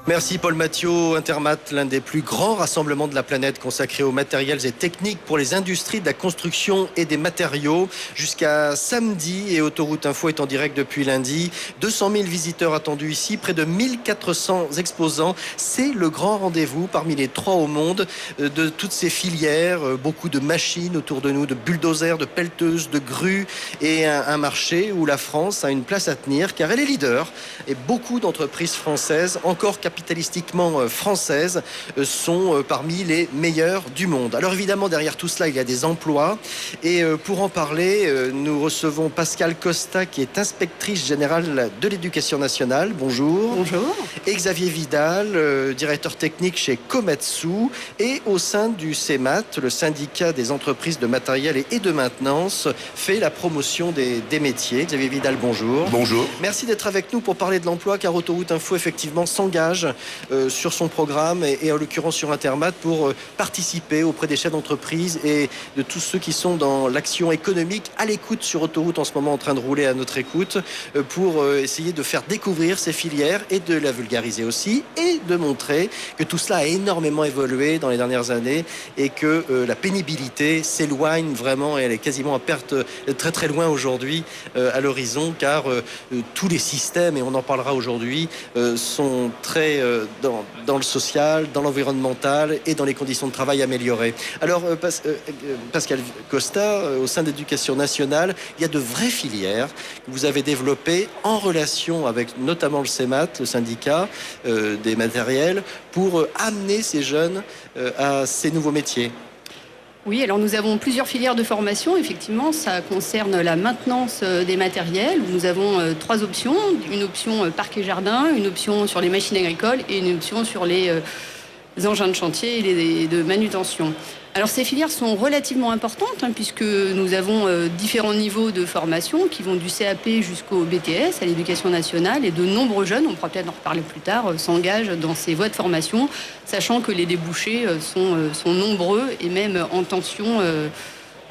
Merci Paul Mathieu. Intermat, l'un des plus grands rassemblements de la planète consacré aux matériels et techniques pour les industries de la construction et des matériaux. Jusqu'à samedi, et Autoroute Info est en direct depuis lundi. 200 000 visiteurs attendus ici, près de 1400 exposants. C'est le grand rendez-vous parmi les 3 au monde de toutes ces filières. Beaucoup de machines autour de nous, de bulldozers, de pelleteuses, de grues, et un marché où la France a une place à tenir car elle est leader. Et beaucoup d'entreprises françaises, encore capitalistiquement françaises, sont parmi les meilleures du monde. Alors évidemment, derrière tout cela, il y a des emplois. Et pour en parler, nous recevons Pascale Costa, qui est inspectrice générale de l'Éducation nationale. Bonjour. Bonjour. Et Xavier Vidal, directeur technique chez Komatsu. Et au sein du CEMAT, le syndicat des entreprises de matériel et de maintenance, fait la promotion des métiers. Xavier Vidal, bonjour. Bonjour. Merci d'être avec nous pour parler de l'emploi, car Autoroute Info, effectivement, s'engage sur son programme et en l'occurrence sur Intermat pour participer auprès des chefs d'entreprise et de tous ceux qui sont dans l'action économique à l'écoute sur Autoroute en ce moment, en train de rouler à notre écoute, pour essayer de faire découvrir ces filières et de la vulgariser aussi, et de montrer que tout cela a énormément évolué dans les dernières années et que la pénibilité s'éloigne vraiment, et elle est quasiment à perte très très loin aujourd'hui à l'horizon, car tous les systèmes, et on en parlera aujourd'hui, sont très dans le social, dans l'environnemental et dans les conditions de travail améliorées. Alors, Pascale Costa, au sein d'Éducation nationale, il y a de vraies filières que vous avez développées en relation avec notamment le CEMAT, le syndicat des matériels, pour amener ces jeunes à ces nouveaux métiers. Oui, alors nous avons plusieurs filières de formation. Effectivement, ça concerne la maintenance des matériels. Nous avons 3 options. Une option parc et jardin, une option sur les machines agricoles et une option sur les engins de chantier et de manutention. Alors ces filières sont relativement importantes, puisque nous avons différents niveaux de formation qui vont du CAP jusqu'au BTS à l'Éducation nationale, et de nombreux jeunes, on pourra peut-être en reparler plus tard, s'engagent dans ces voies de formation, sachant que les débouchés sont nombreux et même en tension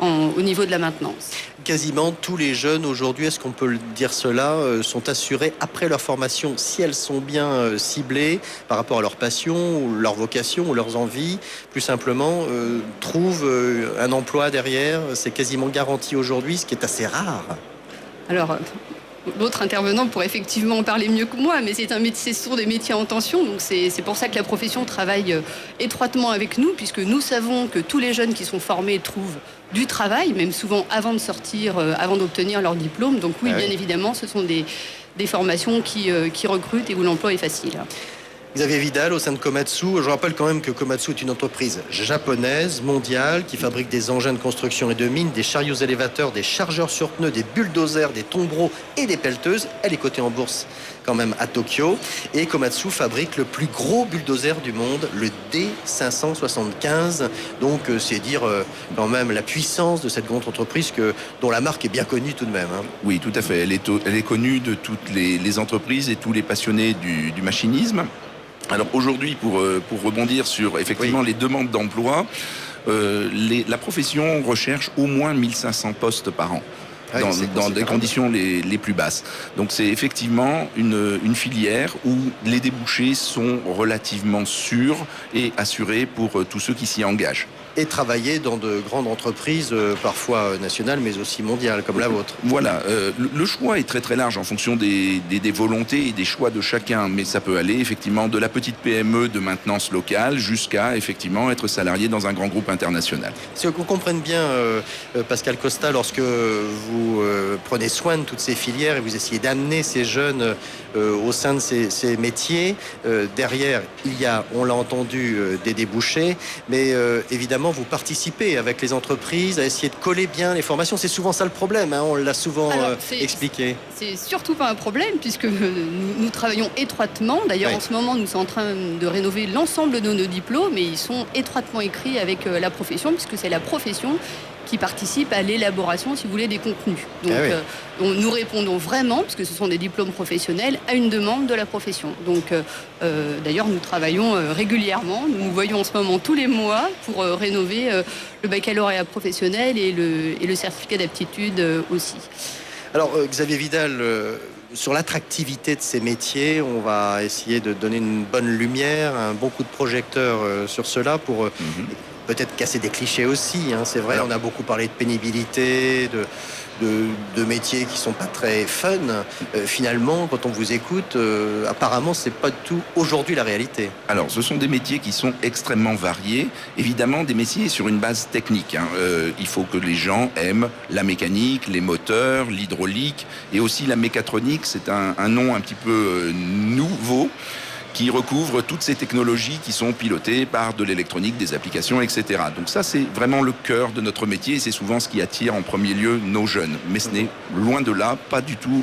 au niveau de la maintenance. Quasiment tous les jeunes aujourd'hui, est-ce qu'on peut le dire cela, sont assurés après leur formation, si elles sont bien ciblées par rapport à leur passion, ou leur vocation, ou leurs envies, plus simplement, trouvent un emploi derrière. C'est quasiment garanti aujourd'hui, ce qui est assez rare. Alors, l'autre intervenant pourrait effectivement en parler mieux que moi, mais ce sont des métiers en tension, donc c'est pour ça que la profession travaille étroitement avec nous, puisque nous savons que tous les jeunes qui sont formés trouvent du travail, même souvent avant de sortir, avant d'obtenir leur diplôme. Donc oui, bien évidemment, ce sont des formations qui recrutent et où l'emploi est facile. Xavier Vidal, au sein de Komatsu, je rappelle quand même que Komatsu est une entreprise japonaise, mondiale, qui fabrique des engins de construction et de mines, des chariots élévateurs, des chargeurs sur pneus, des bulldozers, des tombereaux et des pelleteuses. Elle est cotée en bourse quand même à Tokyo. Et Komatsu fabrique le plus gros bulldozer du monde, le D575. Donc c'est dire quand même la puissance de cette grande entreprise dont la marque est bien connue tout de même. Oui, tout à fait. Elle est connue de toutes les entreprises et tous les passionnés du machinisme. Alors aujourd'hui, pour rebondir sur effectivement les demandes d'emploi, la profession recherche au moins 1500 postes par an. Dans des conditions les plus basses. Donc c'est effectivement une filière où les débouchés sont relativement sûrs et assurés pour tous ceux qui s'y engagent. Et travailler dans de grandes entreprises, parfois nationales, mais aussi mondiales, comme la vôtre. Voilà, le choix est très très large en fonction des volontés et des choix de chacun, mais ça peut aller effectivement de la petite PME de maintenance locale jusqu'à effectivement être salarié dans un grand groupe international. Si on comprenne bien, Pascale Costa, lorsque vous prenez soin de toutes ces filières et vous essayez d'amener ces jeunes au sein de ces métiers, derrière, il y a, on l'a entendu, des débouchés, mais évidemment, vous participez avec les entreprises à essayer de coller bien les formations. C'est souvent ça le problème, on l'a souvent expliqué. C'est surtout pas un problème, puisque nous travaillons étroitement. D'ailleurs, en ce moment, nous sommes en train de rénover l'ensemble de nos diplômes, et ils sont étroitement écrits avec la profession, puisque c'est la profession qui participe à l'élaboration, si vous voulez, des contenus. Donc, nous répondons vraiment, puisque ce sont des diplômes professionnels, à une demande de la profession. Donc, d'ailleurs, nous travaillons régulièrement. Nous nous voyons en ce moment tous les mois pour rénover le baccalauréat professionnel et le certificat d'aptitude aussi. Alors, Xavier Vidal, sur l'attractivité de ces métiers. On va essayer de donner une bonne lumière, un bon coup de projecteur sur cela pour peut-être casser des clichés aussi. C'est vrai, on a beaucoup parlé de pénibilité, de métiers qui sont pas très fun. Finalement, quand on vous écoute, apparemment, c'est pas du tout aujourd'hui la réalité. Alors, ce sont des métiers qui sont extrêmement variés. Évidemment, des métiers sur une base technique. Il faut que les gens aiment la mécanique, les moteurs, l'hydraulique et aussi la mécatronique. C'est un nom un petit peu nouveau qui recouvre toutes ces technologies qui sont pilotées par de l'électronique, des applications, etc. Donc ça, c'est vraiment le cœur de notre métier et c'est souvent ce qui attire en premier lieu nos jeunes. Mais ce n'est loin de là pas du tout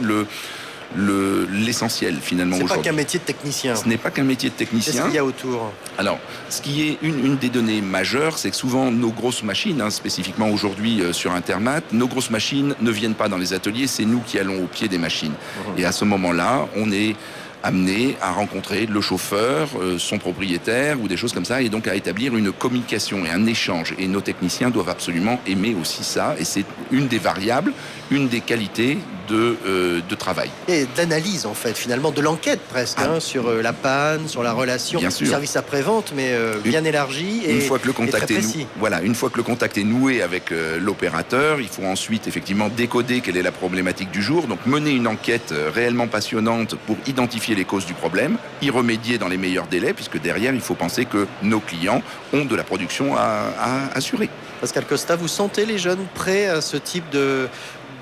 l'essentiel finalement aujourd'hui. C'est pas qu'un métier de technicien. Ce n'est pas qu'un métier de technicien. Qu'est-ce qu'il y a autour ? Alors, ce qui est une des données majeures, c'est que souvent nos grosses machines, spécifiquement aujourd'hui sur Intermat, nos grosses machines ne viennent pas dans les ateliers, c'est nous qui allons au pied des machines. Et à ce moment-là, on est amené à rencontrer le chauffeur, son propriétaire ou des choses comme ça, et donc à établir une communication et un échange. Et nos techniciens doivent absolument aimer aussi ça, et c'est une des variables, une des qualités de travail. Et d'analyse en fait, finalement, de l'enquête presque, sur la panne, sur la relation, bien sûr. Service après-vente, mais bien élargi et, une fois que le contact une fois que le contact est noué avec l'opérateur, il faut ensuite effectivement décoder quelle est la problématique du jour, donc mener une enquête réellement passionnante pour identifier les causes du problème, y remédier dans les meilleurs délais, puisque derrière, il faut penser que nos clients ont de la production à assurer. Pascal Costa, vous sentez les jeunes prêts à ce type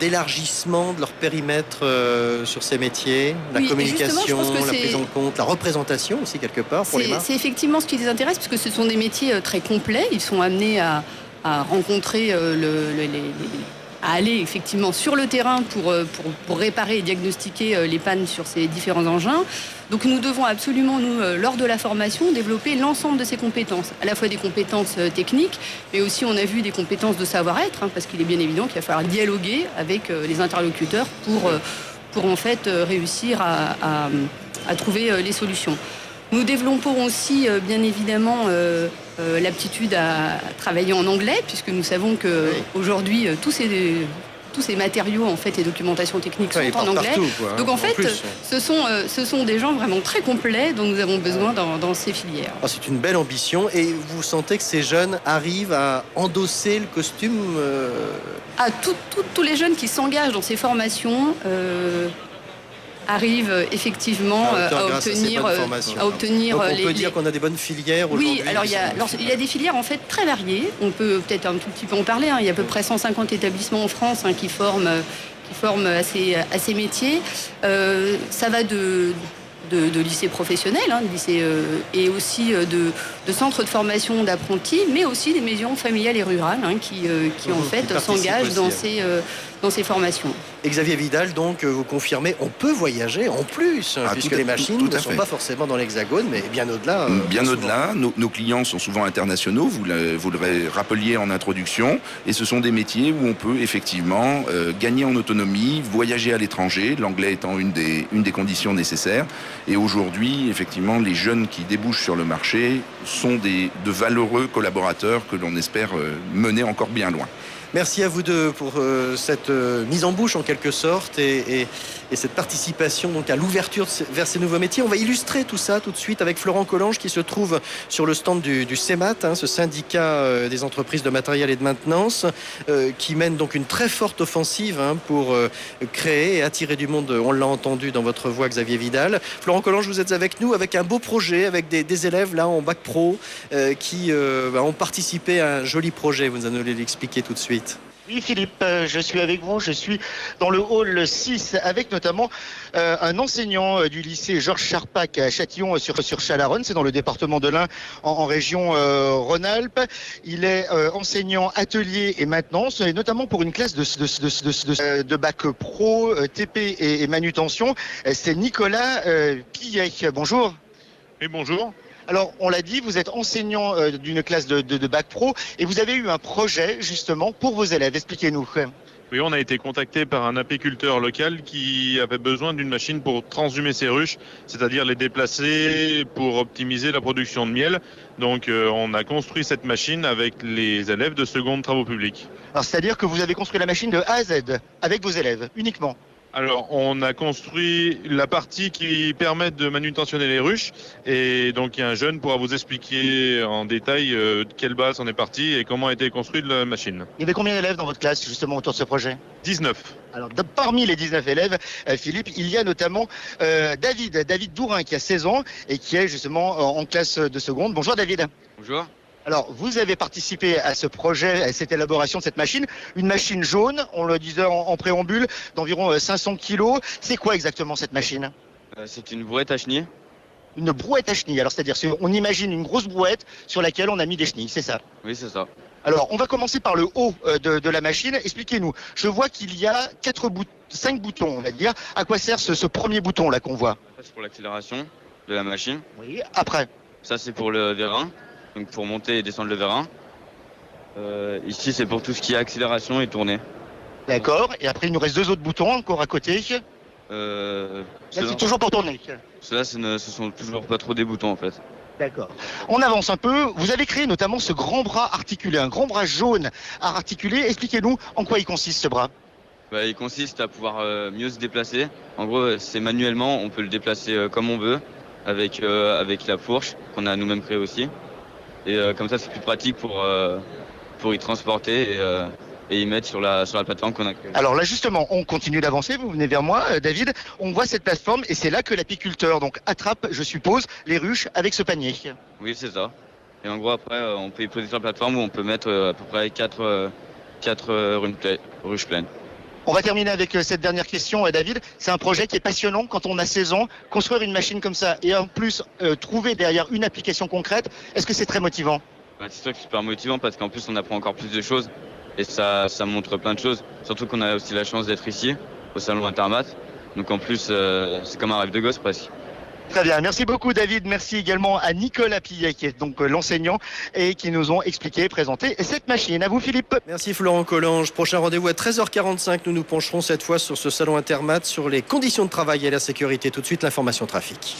d'élargissement de leur périmètre sur ces métiers, la communication, la prise en compte, la représentation aussi quelque part pour les marques. C'est effectivement ce qui les intéresse, puisque ce sont des métiers très complets. Ils sont amenés à rencontrer à aller effectivement sur le terrain pour réparer et diagnostiquer les pannes sur ces différents engins. Donc nous devons absolument, lors de la formation, développer l'ensemble de ces compétences, à la fois des compétences techniques, mais aussi on a vu des compétences de savoir-être, parce qu'il est bien évident qu'il va falloir dialoguer avec les interlocuteurs pour en fait réussir à trouver les solutions. Nous développons aussi bien évidemment l'aptitude à travailler en anglais, puisque nous savons que aujourd'hui tous ces matériaux en fait et documentations techniques sont en anglais. Partout, donc en fait, ce sont des gens vraiment très complets dont nous avons besoin dans ces filières. C'est une belle ambition et vous sentez que ces jeunes arrivent à endosser le costume tous les jeunes qui s'engagent dans ces formations arrivent effectivement à obtenir donc on peut dire qu'on a des bonnes filières aujourd'hui. Oui, alors il y a des filières en fait très variées. On peut peut-être un tout petit peu en parler. Il y a à peu près 150 établissements en France qui forment à ces métiers. Ça va de lycées professionnels, et aussi de centres de formation d'apprentis, mais aussi des maisons familiales et rurales qui en fait s'engagent dans ces formations. Et Xavier Vidal, donc, vous confirmez, on peut voyager en plus, puisque les machines ne sont pas forcément dans l'Hexagone, mais bien au-delà. Bien au-delà. Nos clients sont souvent internationaux, vous le rappeliez en introduction, et ce sont des métiers où on peut effectivement gagner en autonomie, voyager à l'étranger, l'anglais étant une des conditions nécessaires. Et aujourd'hui, effectivement, les jeunes qui débouchent sur le marché sont de valeureux collaborateurs que l'on espère mener encore bien loin. Merci à vous deux pour cette mise en bouche en quelque sorte et cette participation donc à l'ouverture vers ces nouveaux métiers. On va illustrer tout ça tout de suite avec Florent Collange qui se trouve sur le stand du CEMAT, ce syndicat des entreprises de matériel et de maintenance, qui mène donc une très forte offensive pour créer et attirer du monde. On l'a entendu dans votre voix, Xavier Vidal. Florent Collange, vous êtes avec nous avec un beau projet, avec des élèves là en bac pro qui ont participé à un joli projet. Vous allez l'expliquer tout de suite. Oui Philippe, je suis avec vous, je suis dans le hall 6 avec notamment un enseignant du lycée Georges Charpak à Châtillon sur Chalaronne, c'est dans le département de l'Ain en région Rhône-Alpes. Il est enseignant atelier et maintenance et notamment pour une classe de bac pro, TP et manutention. C'est Nicolas Pillet. Bonjour. Oui, bonjour. Alors, on l'a dit, vous êtes enseignant d'une classe de bac pro et vous avez eu un projet justement pour vos élèves. Expliquez-nous. Oui, on a été contacté par un apiculteur local qui avait besoin d'une machine pour transhumer ses ruches, c'est-à-dire les déplacer pour optimiser la production de miel. Donc, on a construit cette machine avec les élèves de seconde travaux publics. Alors, c'est-à-dire que vous avez construit la machine de A à Z avec vos élèves uniquement? Alors, on a construit la partie qui permet de manutentionner les ruches et donc un jeune pourra vous expliquer en détail de quelle base on est parti et comment a été construite la machine. Il y avait combien d'élèves dans votre classe justement autour de ce projet? 19. Alors, parmi les 19 élèves, Philippe, il y a notamment David Dourin qui a 16 ans et qui est justement en classe de seconde. Bonjour David. Bonjour. Alors, vous avez participé à ce projet, à cette élaboration de cette machine. Une machine jaune, on le disait en préambule, d'environ 500 kilos. C'est quoi exactement cette machine? C'est une brouette à chenilles. Une brouette à chenilles. Alors, c'est-à-dire, on imagine une grosse brouette sur laquelle on a mis des chenilles, c'est ça? Oui, c'est ça. Alors, on va commencer par le haut de la machine. Expliquez-nous. Je vois qu'il y a 5 boutons, on va dire. À quoi sert ce premier bouton là qu'on voit? Ça, c'est pour l'accélération de la machine. Oui. Après? Ça, c'est pour le vérin, donc pour monter et descendre le vérin. Ici, c'est pour tout ce qui est accélération et tournée. D'accord. Et après, il nous reste 2 autres boutons encore à côté. Là, c'est toujours pour tourner. Ceux-là, ce sont toujours pas trop des boutons en fait. D'accord. On avance un peu. Vous avez créé notamment ce grand bras articulé, un grand bras jaune à articuler. Expliquez-nous en quoi il consiste ce bras. Il consiste à pouvoir mieux se déplacer. En gros, c'est manuellement, on peut le déplacer comme on veut, avec la fourche qu'on a nous-mêmes créée aussi. Et comme ça, c'est plus pratique pour y transporter et y mettre sur la plateforme qu'on a créée. Alors là, justement, on continue d'avancer. Vous venez vers moi, David. On voit cette plateforme et c'est là que l'apiculteur donc attrape, je suppose, les ruches avec ce panier. Oui, c'est ça. Et en gros, après, on peut y poser sur la plateforme où on peut mettre à peu près 4 ruches pleines. On va terminer avec cette dernière question, David. C'est un projet qui est passionnant quand on a 16 ans. Construire une machine comme ça et en plus trouver derrière une application concrète, est-ce que c'est très motivant? C'est sûr que c'est super motivant parce qu'en plus, on apprend encore plus de choses. Et ça montre plein de choses. Surtout qu'on a aussi la chance d'être ici, au salon Intermat. Donc en plus, c'est comme un rêve de gosse presque. Très bien, merci beaucoup David. Merci également à Nicolas Pillet qui est donc l'enseignant et qui nous ont expliqué et présenté cette machine. À vous Philippe. Merci Florent Collange. Prochain rendez-vous à 13h45. Nous nous pencherons cette fois sur ce salon Intermat, sur les conditions de travail et la sécurité. Tout de suite, l'information trafic.